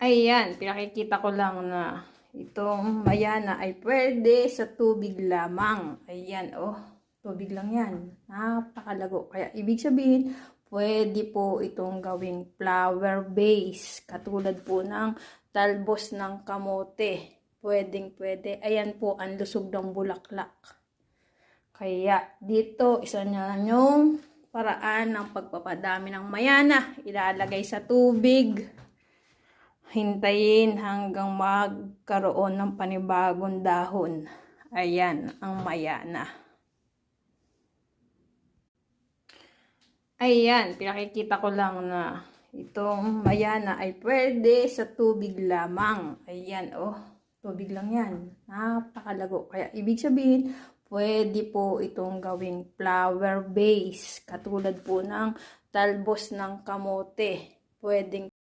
Ayan, pinakikita ko lang na itong mayana ay pwede sa tubig lamang. Ayan, oh. Tubig lang yan. Napakalago. Kaya ibig sabihin, pwede po itong gawing flower base. Katulad po ng talbos ng kamote. Pwedeng pwede. Ayan po ang lusog ng bulaklak. Kaya dito, isa na yung paraan ng pagpapadami ng mayana. Ilalagay sa tubig. Hintayin hanggang magkaroon ng panibagong dahon. Ayan ang mayana. Ayan, pinakikita ko lang na itong mayana ay pwede sa tubig lamang. Ayan, oh. Tubig lang yan. Napakalago. Kaya ibig sabihin, pwede po itong gawing flower base. Katulad po ng talbos ng kamote. Pwedeng